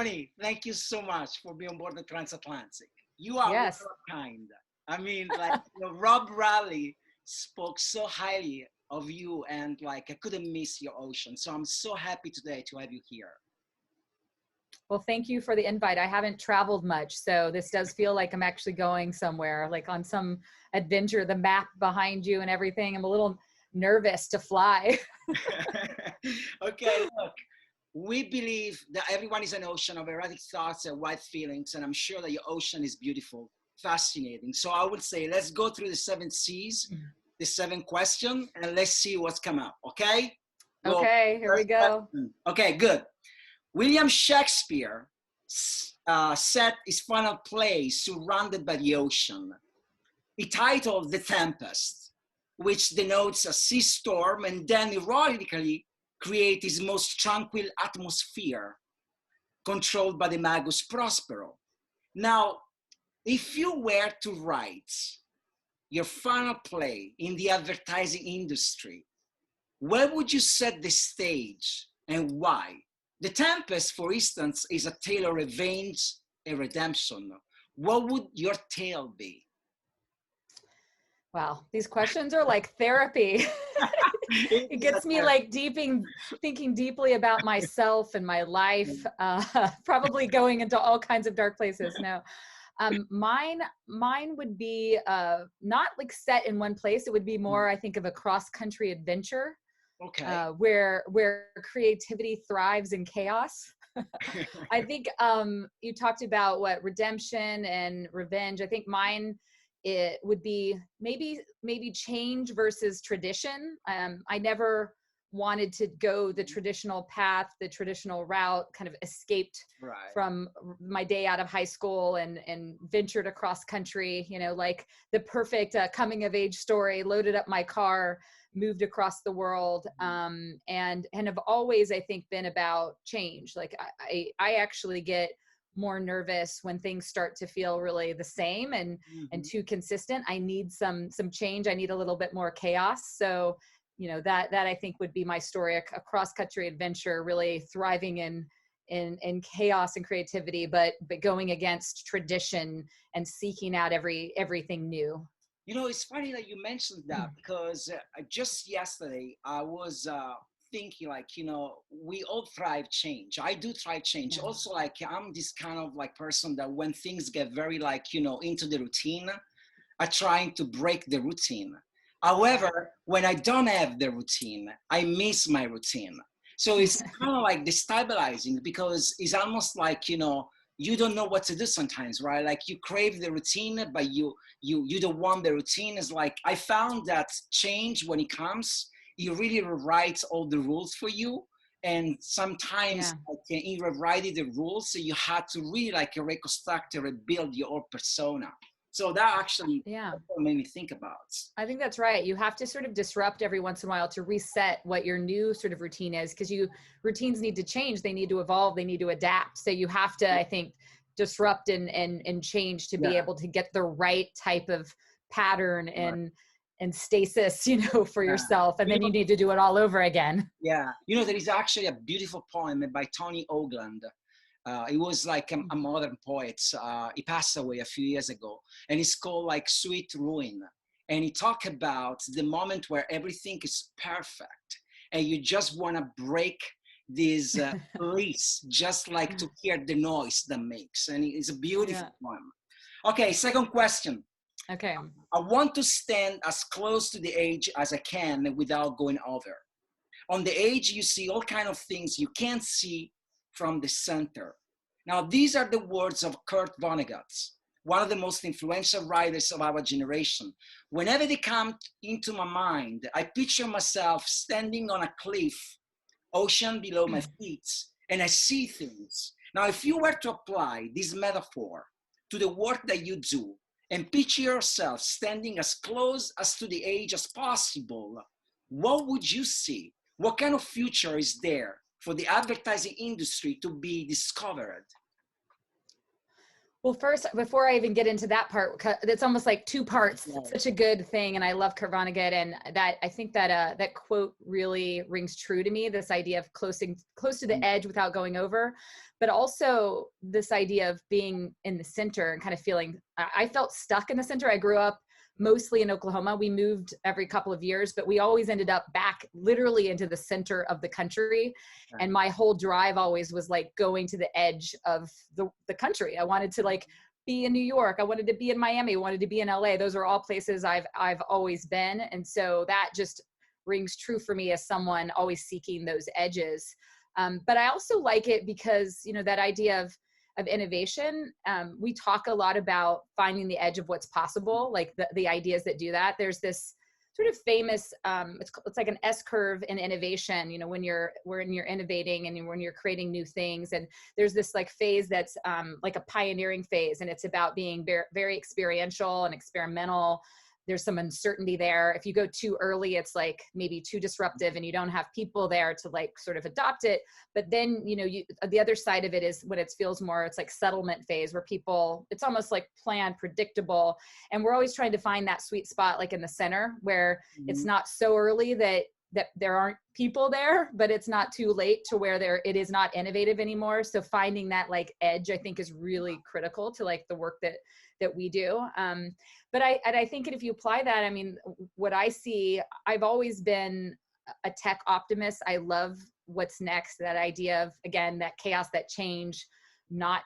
Tiffany, thank you so much for being on board the Transatlantic. You are one of Yes. a kind. I mean, like, Rob Raleigh spoke so highly of you, and like, I couldn't miss your ocean. So I'm so happy today to have you here. Well, thank you for the invite. I haven't traveled much, so this does feel like I'm actually going somewhere, like on some adventure, the map behind you and everything. I'm a little nervous to fly. Okay, look, we believe that everyone is an ocean of erratic thoughts and wide feelings, and I'm sure that your ocean is beautiful, fascinating. So I would say, let's go through the 7 C's, the 7 questions, and let's see what's come up, okay? Go. Okay, here we First go. question. Okay, good. William Shakespeare set his final play surrounded by the ocean. He titled The Tempest, which denotes a sea storm, and then ironically create his most tranquil atmosphere, controlled by the Magus Prospero. Now, if you were to write your final play in the advertising industry, where would you set the stage and why? The Tempest, for instance, is a tale of revenge and redemption. What would your tale be? Wow, these questions are like therapy. It gets me like thinking deeply about myself and my life, probably going into all kinds of dark places. No, mine would be not like set in one place. It would be more, I think, of a cross-country adventure. Okay. Where creativity thrives in chaos. I think you talked about what redemption and revenge. I think mine, it would be maybe change versus tradition. I never wanted to go the traditional path, the traditional route, kind of escaped from my day out of high school and ventured across country, like the perfect coming of age story, loaded up my car, moved across the world, and have always, I think, been about change. Like I actually get more nervous when things start to feel really the same and too consistent. I need some change. I need a little bit more chaos. So, that I think would be my story, a cross-country adventure, really thriving in chaos and creativity, but going against tradition and seeking out everything new. It's funny that you mentioned that, because just yesterday I was thinking, like, we all thrive change. I do thrive change. Yeah. Also, like, I'm this kind of like person that when things get very like, into the routine, I trying to break the routine. However, when I don't have the routine, I miss my routine. So it's kind of like destabilizing, because it's almost like, you don't know what to do sometimes, right? Like, you crave the routine, but you don't want the routine. It's like, I found that change, when it comes, it really rewrites all the rules for you. And sometimes in rewriting the rules, so you had to really like reconstruct and rebuild your persona. So that actually made me think about. I think that's right. You have to sort of disrupt every once in a while to reset what your new sort of routine is, because routines need to change. They need to evolve. They need to adapt. So you have to, I think, disrupt and change to be able to get the right type of pattern and stasis, for yourself. And then you need to do it all over again. Yeah. There is actually a beautiful poem by Tony Ogland. He was like a modern poet. He passed away a few years ago, and it's called like Sweet Ruin. And he talked about the moment where everything is perfect and you just want to break this bliss, just like to hear the noise that makes. And it's a beautiful poem. Okay, second question. Okay. I want to stand as close to the edge as I can without going over. On the edge, you see all kinds of things you can't see from the center. Now, these are the words of Kurt Vonnegut, one of the most influential writers of our generation. Whenever they come into my mind, I picture myself standing on a cliff, ocean below my feet, and I see things. Now, if you were to apply this metaphor to the work that you do, and picture yourself standing as close as to the edge as possible, what would you see? What kind of future is there for the advertising industry to be discovered? Well, first, before I even get into that part, it's almost like two parts. Right. It's such a good thing, and I love Karvanagat, and that I think that that quote really rings true to me. This idea of close to the edge without going over, but also this idea of being in the center and kind of feeling. I felt stuck in the center. I grew up mostly in Oklahoma. We moved every couple of years, but we always ended up back literally into the center of the country. Right. And my whole drive always was like going to the edge of the country. I wanted to like be in New York. I wanted to be in Miami. I wanted to be in LA. Those are all places I've always been. And so that just rings true for me as someone always seeking those edges. But I also like it because, you know, that idea of innovation. We talk a lot about finding the edge of what's possible, like the ideas that do that. There's this sort of famous, it's like an S curve in innovation, you know, when you're innovating and when you're creating new things. And there's this like phase that's like a pioneering phase, and it's about being very, very experiential and experimental. There's some uncertainty there. If you go too early, it's like maybe too disruptive and you don't have people there to like sort of adopt it. But then, you know, the other side of it is when it feels more, it's like settlement phase where people, it's almost like planned, predictable. And we're always trying to find that sweet spot, like in the center where it's not so early that there aren't people there, but it's not too late to where it is not innovative anymore. So finding that like edge, I think, is really critical to like the work that we do. But I think if you apply that, I mean, what I see, I've always been a tech optimist. I love what's next, that idea of, again, that chaos, that change, not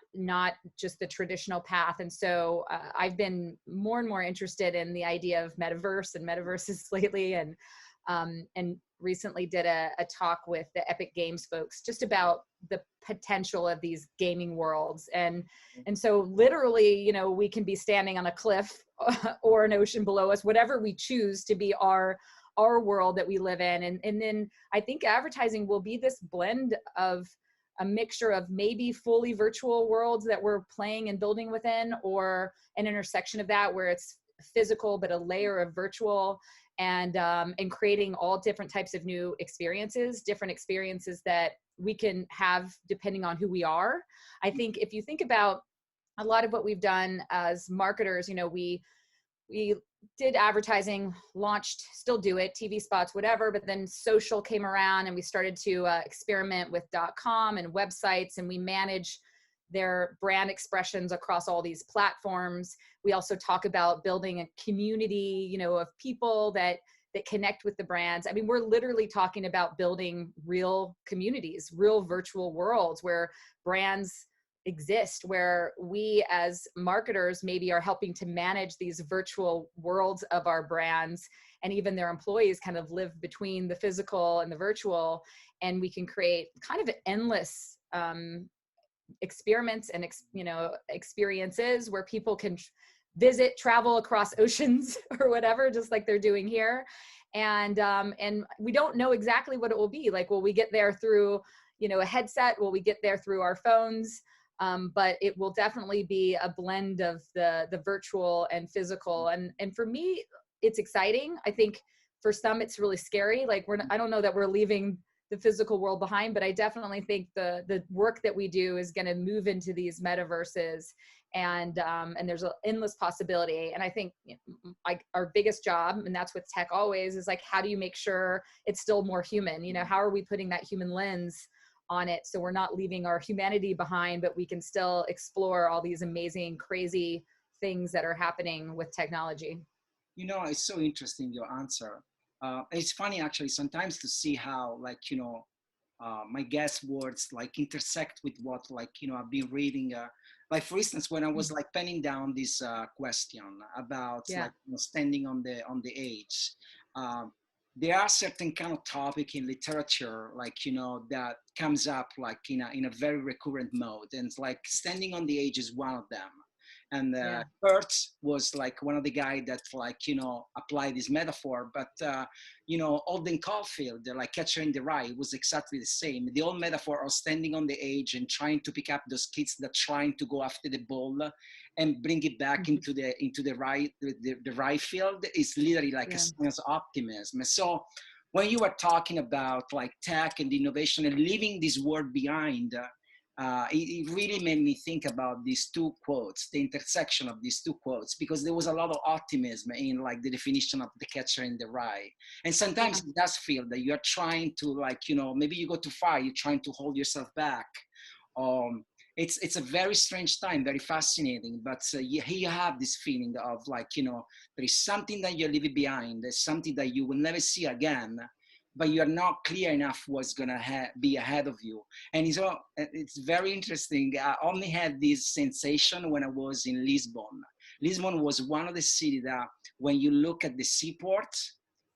just the traditional path. And so I've been more and more interested in the idea of metaverse and metaverses lately, and recently did a talk with the Epic Games folks just about the potential of these gaming worlds. And so literally, you know, we can be standing on a cliff or an ocean below us, whatever we choose to be our world that we live in. And then I think advertising will be this blend of a mixture of maybe fully virtual worlds that we're playing and building within, or an intersection of that where it's physical, but a layer of virtual, and creating all different types of new experiences, different experiences that we can have depending on who we are. I think if you think about a lot of what we've done as marketers, you know, we did advertising, launched, still do it, TV spots, whatever, but then social came around and we started to experiment with .com and websites, and we manage their brand expressions across all these platforms. We also talk about building a community, you know, of people that connect with the brands. I mean, we're literally talking about building real communities, real virtual worlds where brands exist, where we as marketers maybe are helping to manage these virtual worlds of our brands, and even their employees kind of live between the physical and the virtual, and we can create kind of endless experiments and experiences where people can visit, travel across oceans or whatever, just like they're doing here. And we don't know exactly what it will be. Like, will we get there through, you know, a headset? Will we get there through our phones? But it will definitely be a blend of the virtual and physical. And for me, it's exciting. I think for some, it's really scary. Like I don't know that we're leaving the physical world behind, but I definitely think the work that we do is going to move into these metaverses, and there's an endless possibility. And I think, you know, like our biggest job, and that's with tech always, is like, how do you make sure it's still more human? You know, how are we putting that human lens on it so we're not leaving our humanity behind, but we can still explore all these amazing, crazy things that are happening with technology? You know, it's so interesting, your answer. It's funny actually sometimes to see how, like, you know, my guest words like intersect with what, like, you know, I've been reading. Like, for instance, when I was like penning down this question about like, you know, standing on the edge, there are certain kind of topic in literature, like, you know, that comes up like in a very recurrent mode, and it's like standing on the edge is one of them. And Kurtz was like one of the guy that, like, you know, applied this metaphor. But, you know, Alden Caulfield, like Catcher in the Rye, was exactly the same. The old metaphor of standing on the edge and trying to pick up those kids that trying to go after the ball and bring it back into the right field is literally like a sense of optimism. So when you were talking about like tech and innovation and leaving this world behind, it really made me think about these two quotes, the intersection of these two quotes, because there was a lot of optimism in like the definition of the catcher in the rye. And sometimes it does feel that you're trying to like, you know, maybe you go too far, you're trying to hold yourself back. It's a very strange time, very fascinating, but you have this feeling of like, you know, there is something that you're leaving behind. There's something that you will never see again, but you're not clear enough what's gonna be ahead of you. And it's very interesting. I only had this sensation when I was in Lisbon. Lisbon was one of the cities that when you look at the seaport,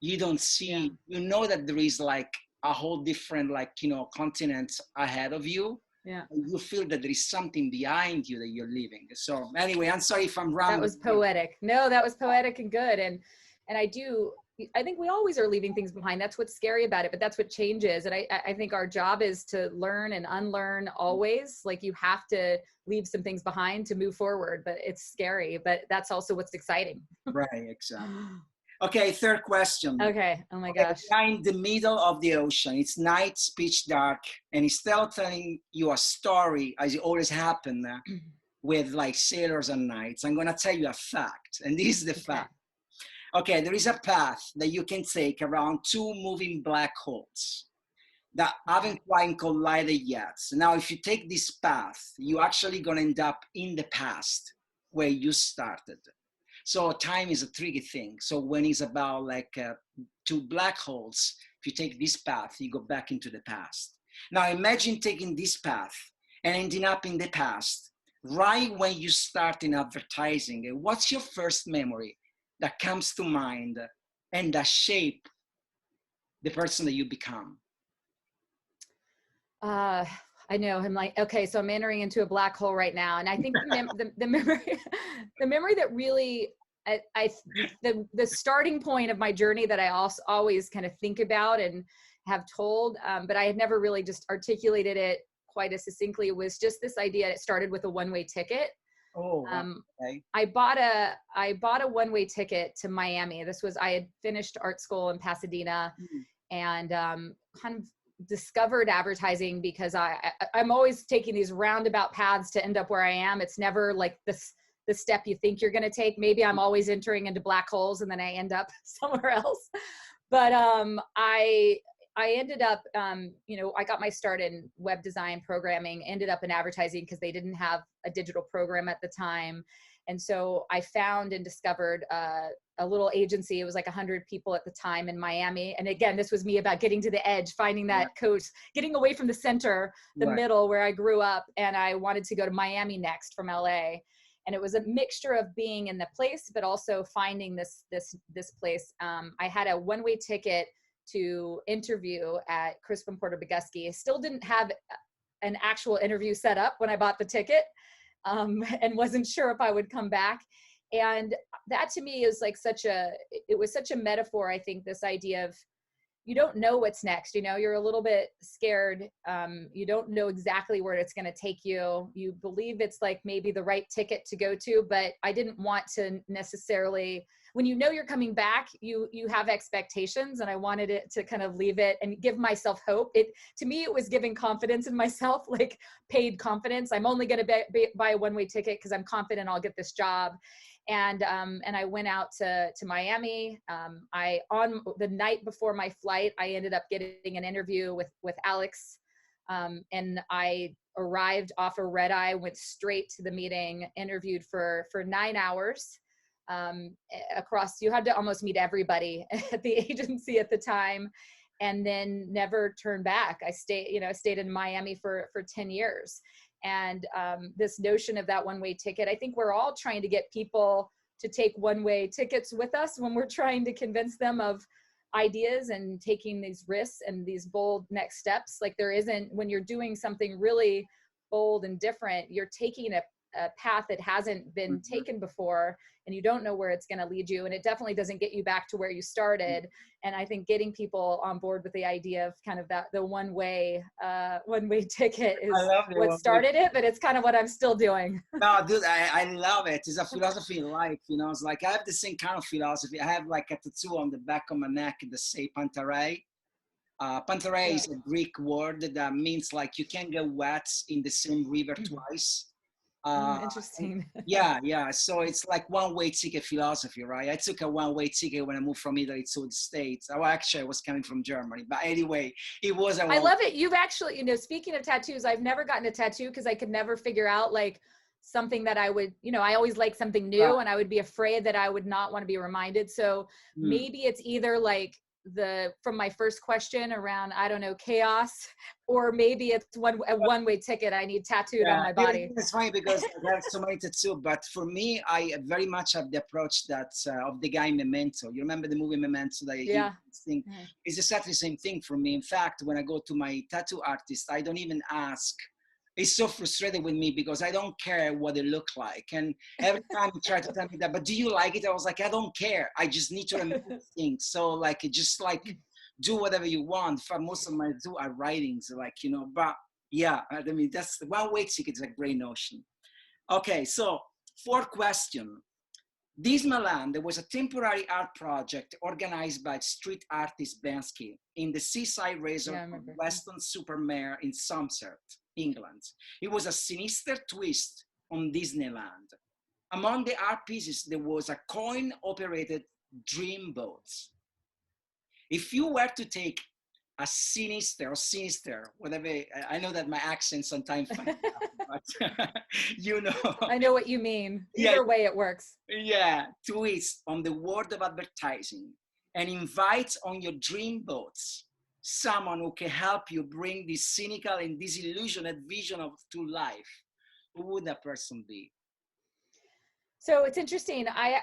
you don't see, you know that there is like a whole different like, you know, continent ahead of you. Yeah. You feel that there is something behind you that you're leaving. So anyway, I'm sorry if I'm wrong. That was poetic. No, that was poetic and good. And I think we always are leaving things behind. That's what's scary about it, but that's what changes. And I think our job is to learn and unlearn always. Like you have to leave some things behind to move forward, but it's scary, but that's also what's exciting. Right, exactly. Okay, third question. Okay, oh my gosh. You're in the middle of the ocean. It's night, it's pitch dark, and he's still telling you a story, as it always happens with like sailors and knights. I'm gonna tell you a fact, and this is the fact. Okay, there is a path that you can take around two moving black holes that haven't quite collided yet. Now, if you take this path, you're actually gonna end up in the past where you started. So time is a tricky thing. So when it's about like two black holes, if you take this path, you go back into the past. Now imagine taking this path and ending up in the past, right when you start in advertising. What's your first memory that comes to mind and that shape the person that you become? I know. I'm like, okay, so I'm entering into a black hole right now. And I think the memory, the memory that really, the starting point of my journey that I also always kind of think about and have told, but I had never really just articulated it quite as succinctly, was just this idea. It started with a one-way ticket. Oh, okay. I bought a one-way ticket to Miami. I had finished art school in Pasadena, and kind of discovered advertising because I'm always taking these roundabout paths to end up where I am. It's never like the step you think you're going to take. Maybe I'm always entering into black holes and then I end up somewhere else. But I ended up, you know, I got my start in web design programming, ended up in advertising because they didn't have a digital program at the time. And so I found and discovered a little agency. It was like 100 people at the time in Miami. And again, this was me about getting to the edge, finding that coach, getting away from the center, the middle where I grew up. And I wanted to go to Miami next from LA. And it was a mixture of being in the place, but also finding this place. I had a one-way ticket to interview at Crispin Porter Bogusky. I still didn't have an actual interview set up when I bought the ticket, and wasn't sure if I would come back. And that to me is like it was such a metaphor. I think this idea of, you don't know what's next, you know, you're a little bit scared. You don't know exactly where it's going to take you. You believe it's like maybe the right ticket to go to, but I didn't want to necessarily, when you know you're coming back, you have expectations, and I wanted it to kind of leave it and give myself hope. To me, it was giving confidence in myself, like paid confidence. I'm only going to buy a one-way ticket because I'm confident I'll get this job. And I went out to Miami. On the night before my flight, I ended up getting an interview with Alex. And I arrived off a red eye, went straight to the meeting, interviewed for 9 hours. You had to almost meet everybody at the agency at the time, and then never turned back. I stayed in Miami for 10 years. And this notion of that one-way ticket, I think we're all trying to get people to take one-way tickets with us when we're trying to convince them of ideas and taking these risks and these bold next steps. Like when you're doing something really bold and different, you're taking a path that hasn't been taken before, and you don't know where it's going to lead you. And it definitely doesn't get you back to where you started. And I think getting people on board with the idea of kind of the one-way ticket is what started it, but it's kind of what I'm still doing. No, dude, I love it. It's a philosophy in life, you know. It's like I have the same kind of philosophy. I have like a tattoo on the back of my neck that say Pantaray. Panthera Yeah. is a Greek word that means like you can't get wet in the same river twice. Uh, and Interesting. yeah, yeah. So it's like one-way ticket philosophy, right? I took a one-way ticket when I moved from Italy to the States. Oh, actually, I was coming from Germany, but anyway, it was a I one. love it. You've actually, speaking of tattoos, I've never gotten a tattoo because I could never figure out like something that I would, I always like something Right. new and I would be afraid that I would not want to be reminded. So Mm. maybe it's either like from my first question around, I don't know, chaos, or maybe it's a one-way ticket I need tattooed on Yeah, my body. it's funny because I have so many tattoos, but for me, I very much have the approach that of the guy Memento. You remember the movie Memento? That he Yeah. thing. It's exactly the same thing for me. In fact, when I go to my tattoo artist, I don't even ask. It's so frustrating with me because I don't care what they look like, and every time you try to tell me that, but do you like it? I was like, I don't care. I just need to remove things. So like, just like do whatever you want. For most of my do are writings, like but. Yeah, I mean, that's one-way ticket is a great notion. Okay, so fourth question. Dismaland was a temporary art project organized by street artist Bansky in the seaside resort Yeah, I of remember. Weston-super-Mare in Somerset, England. It was a sinister twist on Disneyland. Among the art pieces, there was a coin-operated dreamboat. If you were to take a sinister or sinister, whatever, I know that my accent sometimes funny, but I know what you mean. yeah, Either way, it works. yeah, twist on the world of advertising and invite on your dream boats someone who can help you bring this cynical and disillusioned vision of to life. Who would that person be? So it's interesting. I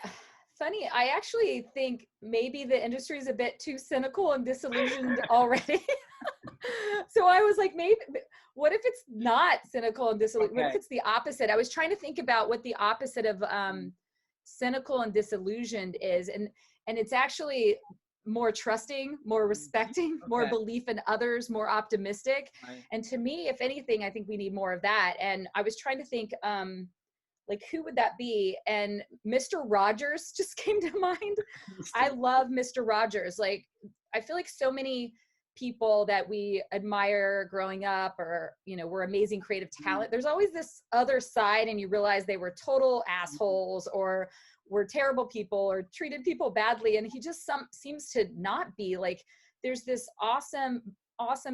actually think maybe the industry is a bit too cynical and disillusioned already. So I was like, maybe, what if it's not cynical and disillusioned? What if Okay. it's the opposite? I was trying to think about what the opposite of cynical and disillusioned is. And it's actually more trusting, more respecting, more Okay. belief in others, more optimistic. Right. And to me, if anything, I think we need more of that. And I was trying to think, like who would that be? And Mr. Rogers just came to mind. I love Mr. Rogers. Like, I feel like so many people that we admire growing up, or were amazing creative talent, there's always this other side and you realize they were total assholes or were terrible people or treated people badly, and he just seems to not be. Like, there's this awesome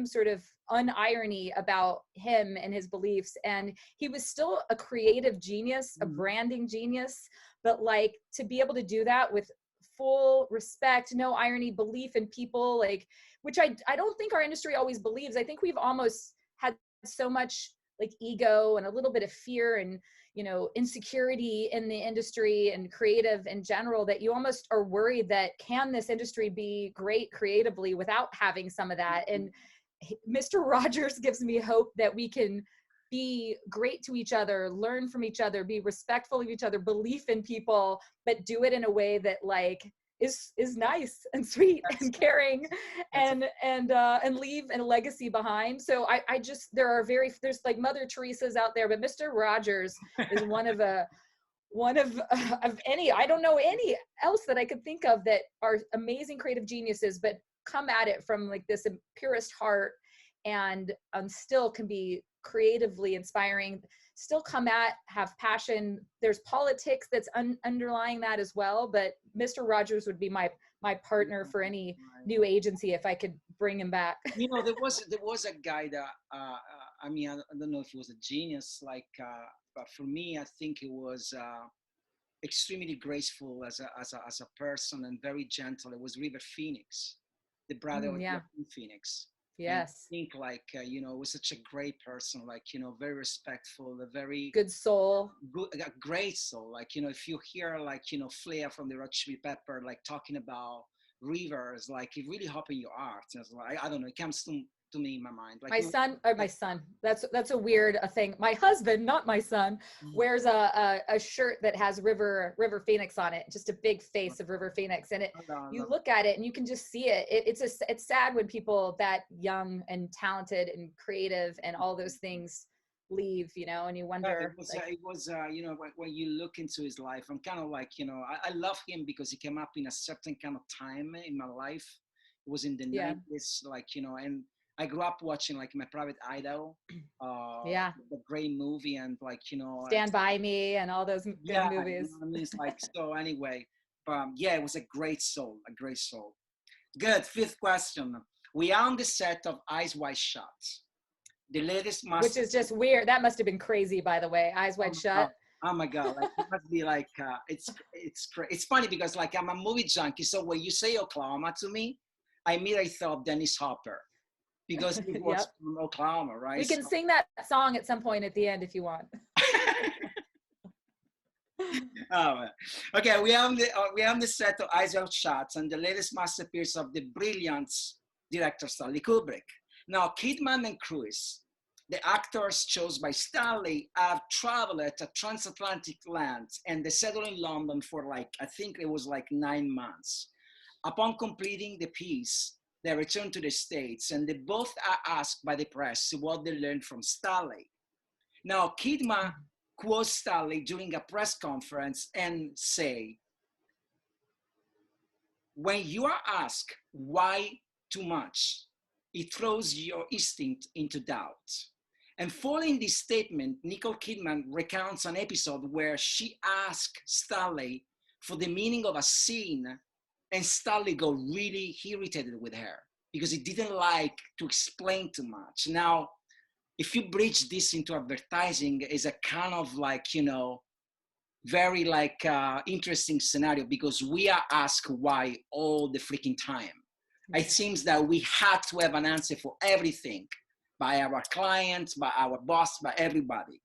sort of unirony about him and his beliefs, and he was still a creative genius, a branding genius, but like to be able to do that with full respect, no irony, belief in people, like, which I don't think our industry always believes. I think we've almost had so much like ego and a little bit of fear and insecurity in the industry and creative in general, that you almost are worried that can this industry be great creatively without having some of that. And Mr. Rogers gives me hope that we can be great to each other, learn from each other, be respectful of each other, belief in people, but do it in a way that like is nice and sweet and caring and leave a legacy behind. So I just, there's like Mother Teresa's out there, but Mr. Rogers is one of any, I don't know any else that I could think of that are amazing creative geniuses, but come at it from like this purest heart and still can be creatively inspiring, still have passion. There's politics that's underlying that as well, but Mr. Rogers would be my partner for any new agency if I could bring him back. There was a guy that I mean, I don't know if he was a genius, like, but for me, I think he was extremely graceful as a person and very gentle. It was River Phoenix, the brother of Yeah. Joaquin Phoenix. And I Yes. think like, was such a great person, like, very respectful, a very Good soul. good, a great soul. Like, if you hear like, Flair from the Red Chili Pepper, like talking about rivers, like it really opened your heart. And it's like, I don't know, it comes to me in my mind. Like My son, that's a weird thing. My husband, not my son, wears a shirt that has River Phoenix on it, just a big face of River Phoenix, and you look at it and you can just see it. It's sad when people that young and talented and creative and all those things leave, and you wonder. It was when you look into his life, I'm kind of like, I love him because he came up in a certain kind of time in my life. It was in the Yeah. 90s, like, you know, and I grew up watching like My Private Idol, Yeah. the great movie, and like, you know, Stand By Me and all those good yeah, you movies. know what I mean? It's like, so anyway, yeah, it was a great soul, a great soul. Good. Fifth question. We are on the set of Eyes Wide Shut, the latest Which master. is just weird. That must have been crazy, by the way. Eyes Oh Wide my God. Shut. Oh my God. Like, it must be like, it's funny because like I'm a movie junkie. So when you say Oklahoma to me, I immediately thought Dennis Hopper because he was Yep. from Oklahoma, right? We can So, sing that song at some point at the end if you want. oh, okay. We have the set of Eyes Wide Shut and the latest masterpiece of the brilliant director Stanley Kubrick. Now, Kidman and Cruise, the actors chosen by Stanley, have traveled to transatlantic lands and they settled in London for like, I think it was like 9 months. Upon completing the piece, they return to the States and they both are asked by the press what they learned from Stanley. Now, Kidman quotes Stanley during a press conference and say, when you are asked why too much, it throws your instinct into doubt. And following this statement, Nicole Kidman recounts an episode where she asked Stanley for the meaning of a scene, and Stanley got really irritated with her because he didn't like to explain too much. Now, if you bridge this into advertising, is a kind of like, you know, very like interesting scenario because we are asked why all the freaking time. It seems that we had to have an answer for everything by our clients, by our boss, by everybody.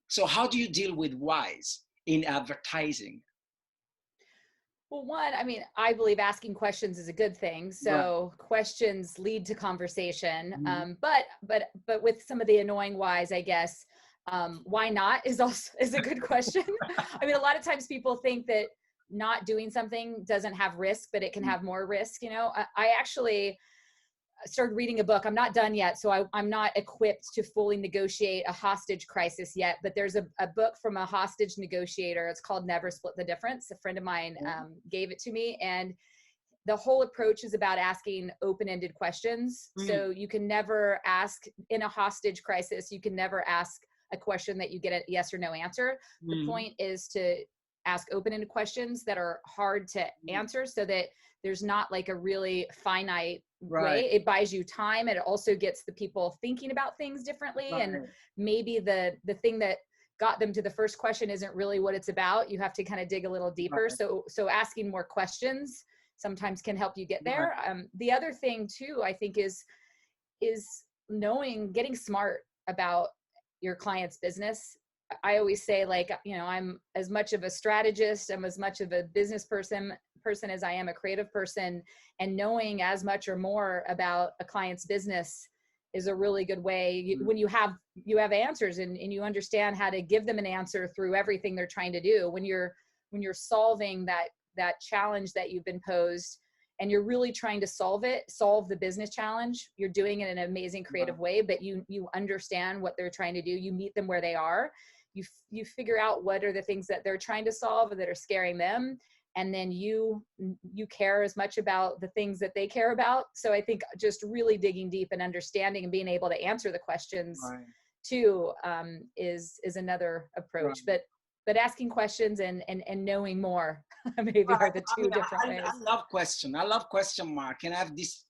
So how do you deal with whys in advertising? Well, one, I mean, I believe asking questions is a good thing. Right. So questions lead to conversation. Mhm. But with some of the annoying whys, I guess, why not is also is a good question. I mean, a lot of times people think that not doing something doesn't have risk, but it can have more risk. You know, I actually started reading a book. I'm not done yet, so I'm not equipped to fully negotiate a hostage crisis yet, but there's a book from a hostage negotiator. It's called Never Split the Difference. A friend of mine gave it to me, and the whole approach is about asking open-ended questions. So you can never ask in a hostage crisis, you can never ask a question that you get a yes or no answer. The point is to ask open-ended questions that are hard to answer so that there's not like a really finite way. It buys you time, and it also gets the people thinking about things differently. And maybe the thing that got them to the first question isn't really what it's about. You have to kind of dig a little deeper. So asking more questions sometimes can help you get there. The other thing too, I think is knowing, getting smart about your client's business. I always say, like, you know, I'm as much of a strategist, I'm as much of a business person as I am a creative person, and knowing as much or more about a client's business is a really good way. When you have answers and you understand how to give them an answer through everything they're trying to do, when you're solving that challenge that you've been posed, and you're really trying to solve the business challenge, you're doing it in an amazing creative way, but you understand what they're trying to do. You meet them where they are. You figure out what are the things that they're trying to solve or that are scaring them. And then you care as much about the things that they care about. So I think just really digging deep and understanding and being able to answer the questions too is another approach. But asking questions and knowing more maybe are the two different ways. I love question. I love question mark. And I have this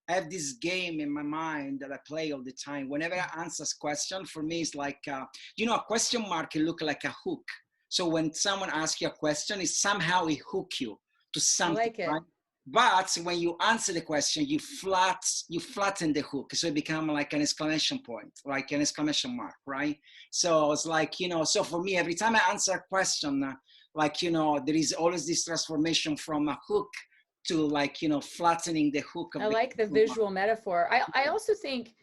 I have this game in my mind that I play all the time. Whenever I answer a question, for me, it's like, you know, a question mark can look like a hook. So when someone asks you a question, it somehow it hook you to something, I like it. right? But when you answer the question, you flatten the hook. So it becomes like an exclamation point, like an exclamation mark, right? So it's like, you know, so for me, every time I answer a question, like, you know, there is always this transformation from a hook to, like, you know, flattening the hook. I like the visual metaphor. I also think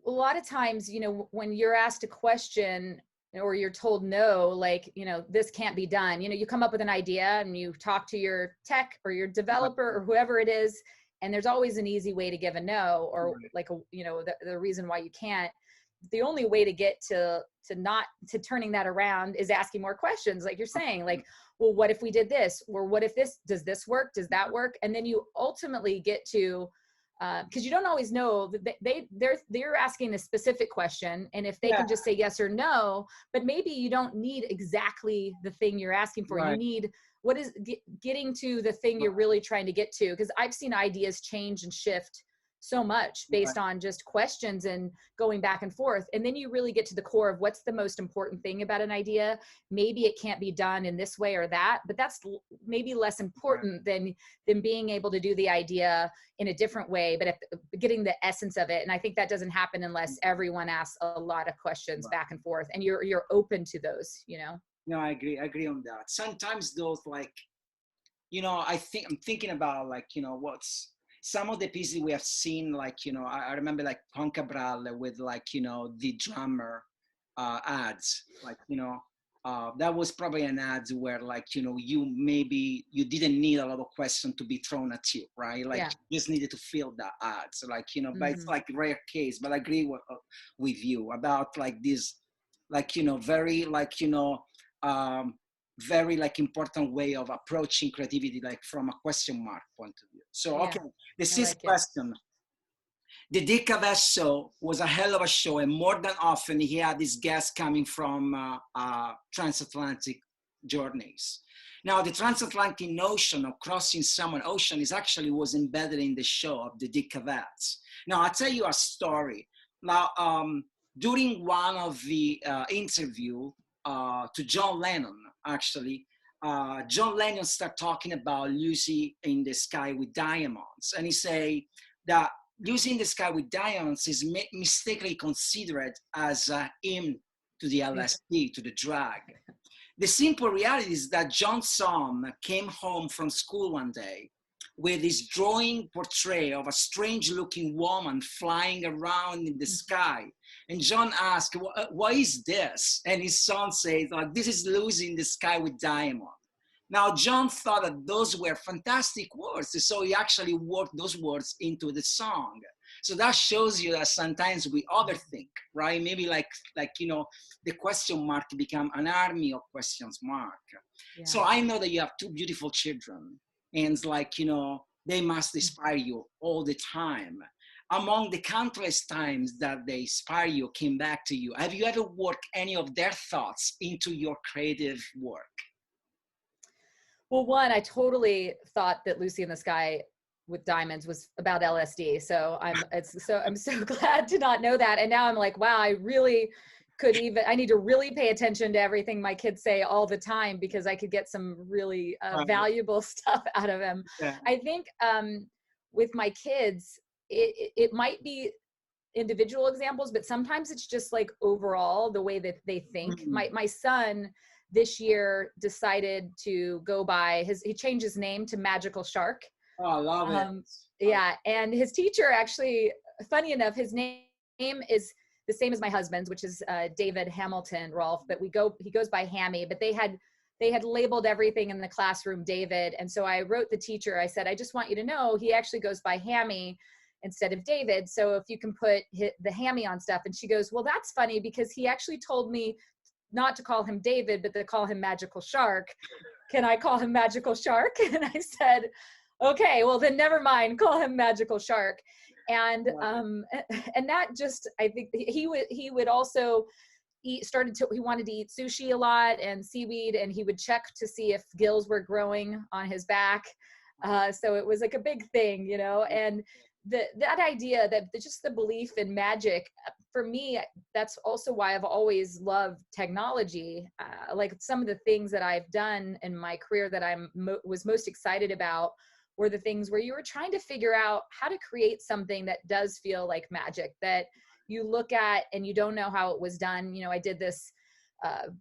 a lot of times, you know, when you're asked a question or you're told no, like, you know, this can't be done, you know, you come up with an idea and you talk to your tech or your developer or whoever it is, and there's always an easy way to give a no, or like, you know, the reason why you can't. the only way to get to turning that around is asking more questions, like you're saying, like, well, what if we did this? Or what if does this work? Does that work? And then you ultimately get to, because you don't always know that they're asking a specific question, and if they can just say yes or no, but maybe you don't need exactly the thing you're asking for. You need what is getting to the thing you're really trying to get to, because I've seen ideas change and shift so much based on just questions and going back and forth. And then you really get to the core of what's the most important thing about an idea. Maybe it can't be done in this way or that, but that's maybe less important than being able to do the idea in a different way, but getting the essence of it. And I think that doesn't happen unless everyone asks a lot of questions back and forth, and you're open to those, you know? No, I agree on that. Sometimes those, like, you know, I'm thinking about, like, you know, what's some of the pieces we have seen, like, you know, I remember like Concabral with, like, you know, the drummer ads, like, you know, that was probably an ad where, like, you know, you didn't need a lot of questions to be thrown at you, right? Like, you just needed to fill the ads, like, you know, but it's like rare case. But I agree with you about like this, like, you know, very, like, you know, very like important way of approaching creativity, like from a question mark point of view. So, okay, the sixth question. The Dick Cavett show was a hell of a show, and more than often he had his guests coming from transatlantic journeys. Now, the transatlantic notion of crossing someone's ocean was embedded in the show of the Dick Cavett. Now, I'll tell you a story. Now, during one of the interview to John Lennon, actually, John Lennon started talking about Lucy in the Sky with Diamonds, and he say that Lucy in the Sky with Diamonds is mistakenly considered as a hymn to the LSD, to the drug. The simple reality is that John's son came home from school one day with his drawing portrait of a strange-looking woman flying around in the sky. And John asked, what is this? And his son says, like, this is Lucy in the Sky with Diamonds. Now, John thought that those were fantastic words, so he actually worked those words into the song. So that shows you that sometimes we overthink, right? Maybe like you know, the question mark become an army of questions mark. Yeah. So I know that you have two beautiful children, and like, you know, they must inspire you all the time. Among the countless times that they inspire you, came back to you, have you ever worked any of their thoughts into your creative work? Well, one, I totally thought that Lucy in the Sky with Diamonds was about LSD. So I'm so glad to not know that. And now I'm like, wow, I need to really pay attention to everything my kids say all the time, because I could get some really valuable stuff out of them. Yeah. I think with my kids, it might be individual examples, but sometimes it's just like overall the way that they think. Mm-hmm. My son this year decided to go by he changed his name to Magical Shark. Oh, I love it. Yeah. And his teacher actually, funny enough, his name is the same as my husband's, which is David Hamilton Rolfe, but he goes by Hammy, but they had labeled everything in the classroom David. And so I wrote the teacher, I said, I just want you to know he actually goes by Hammy instead of David. So if you can put the Hammy on stuff. And she goes, well, that's funny because he actually told me not to call him David, but to call him Magical Shark. Can I call him Magical Shark? And I said, okay, well then never mind, call him Magical Shark. And that just, I think he would also he wanted to eat sushi a lot and seaweed, and he would check to see if gills were growing on his back. So it was like a big thing, you know, and that idea that just the belief in magic, for me, that's also why I've always loved technology. Like some of the things that I've done in my career that I was most excited about were the things where you were trying to figure out how to create something that does feel like magic, that you look at and you don't know how it was done. You know, I did this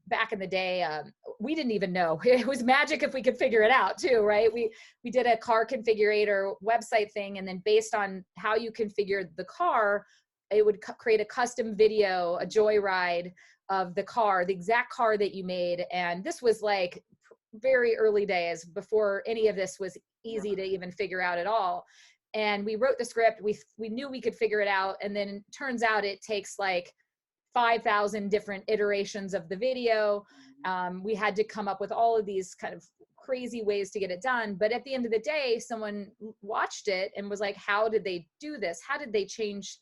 back in the day. We didn't even know it was magic if we could figure it out too, right? We did a car configurator website thing, and then based on how you configured the car, it would create a custom video, a joyride of the car, the exact car that you made. And this was like very early days before any of this was easy to even figure out at all. And we wrote the script. We knew we could figure it out. And then it turns out it takes like 5,000 different iterations of the video. We had to come up with all of these kind of crazy ways to get it done. But at the end of the day, someone watched it and was like, how did they do this? How did they change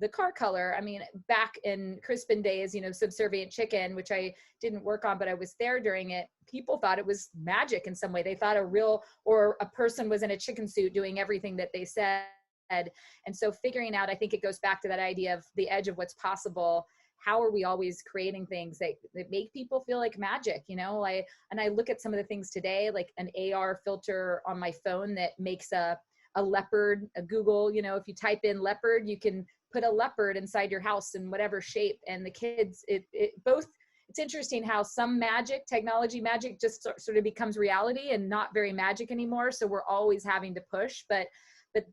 the car color? I mean, back in Crispin days, you know, Subservient Chicken, which I didn't work on, but I was there during it. People thought it was magic in some way. They thought a person was in a chicken suit doing everything that they said. And so figuring out, I think it goes back to that idea of the edge of what's possible. How are we always creating things that make people feel like magic? You know, I look at some of the things today, like an AR filter on my phone that makes a leopard, a Google, you know, if you type in leopard, you can put a leopard inside your house in whatever shape. And the kids, it's interesting how some technology magic just sort of becomes reality and not very magic anymore. So we're always having to push, but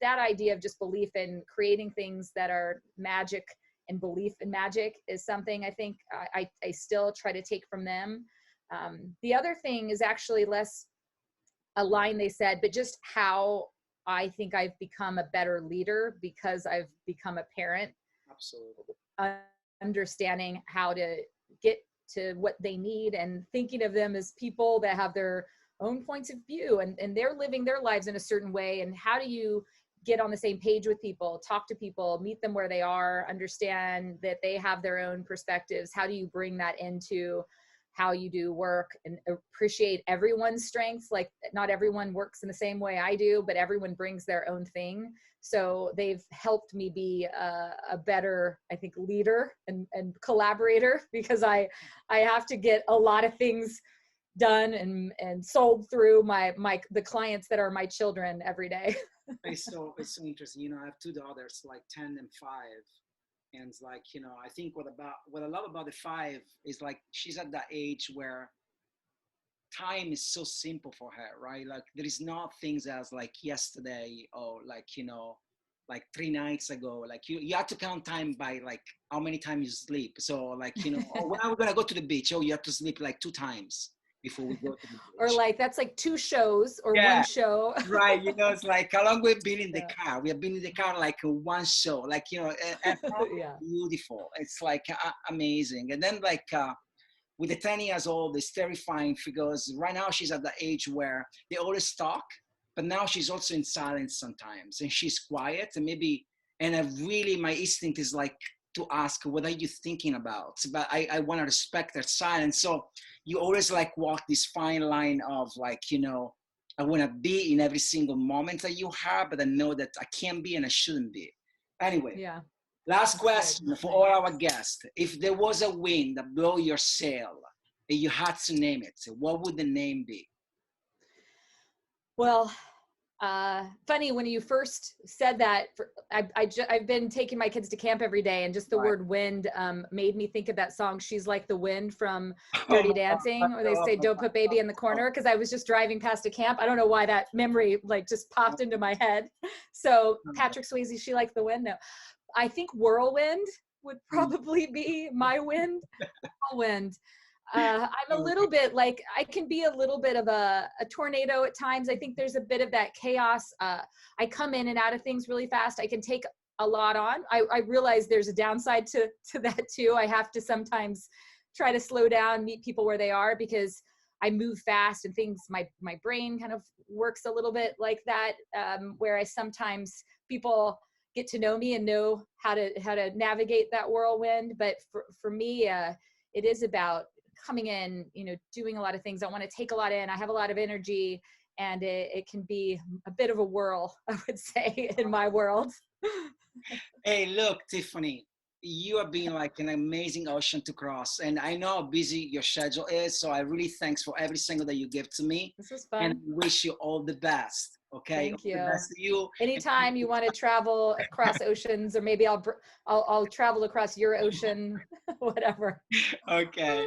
that idea of just belief in creating things that are magic and belief in magic is something I think I still try to take from them. The other thing is actually less a line they said, but just how I think I've become a better leader because I've become a parent. Absolutely. Understanding how to get to what they need and thinking of them as people that have their own points of view and they're living their lives in a certain way. And how do you get on the same page with people, talk to people, meet them where they are, understand that they have their own perspectives? How do you bring that into how you do work and appreciate everyone's strengths? Like, not everyone works in the same way I do, but everyone brings their own thing. So they've helped me be a better, I think, leader and collaborator, because I have to get a lot of things done and sold through the clients that are my children every day. It's so interesting. You know, I have two daughters, like 10 and 5. And it's like, you know, I think what I love about the 5 is like, she's at that age where time is so simple for her, right? Like, there is not things as like yesterday or like, you know, like 3 nights ago. Like you have to count time by like how many times you sleep. So like, you know, oh, when are we gonna go to the beach? Oh, you have to sleep like 2 times before we go to the beach. Or like, that's like 2 shows or 1 show. Right. You know, it's like how long we've been in the car. We have been in the car like 1 show, like, you know, and beautiful. It's like amazing. And then like with the 10 years old, it's terrifying because right now she's at the age where they always talk, but now she's also in silence sometimes and she's quiet and my instinct is like to ask, what are you thinking about? But I want to respect their silence. So you always like walk this fine line of like, you know, I want to be in every single moment that you have, but I know that I can't be and I shouldn't be. Anyway, last question for all our guests. If there was a wind that blew your sail and you had to name it, what would the name be? Well, funny, when you first said that, I've been taking my kids to camp every day, and just the word wind made me think of that song, She's Like the Wind from Dirty Dancing, where they say, don't put baby in the corner, because I was just driving past a camp. I don't know why that memory like just popped into my head. So Patrick Swayze, She Like the Wind. No, I think whirlwind would probably be my wind. Whirlwind. I'm a little bit like, I can be a little bit of a tornado at times. I think there's a bit of that chaos. I come in and out of things really fast. I can take a lot on. I realize there's a downside to that too. I have to sometimes try to slow down, meet people where they are, because I move fast and things, my brain kind of works a little bit like that. Whereas sometimes people get to know me and know how to navigate that whirlwind. But for me, it is about coming in, you know, doing a lot of things. I want to take a lot in. I have a lot of energy, and it can be a bit of a whirl, I would say, in my world. Hey, look, Tiffany, you have been like an amazing ocean to cross, and I know how busy your schedule is. So I really thanks for every single that you give to me. This was fun. And I wish you all the best. Okay. Thank you. The best to you. Anytime you want to travel across oceans, or maybe I'll travel across your ocean, whatever. Okay.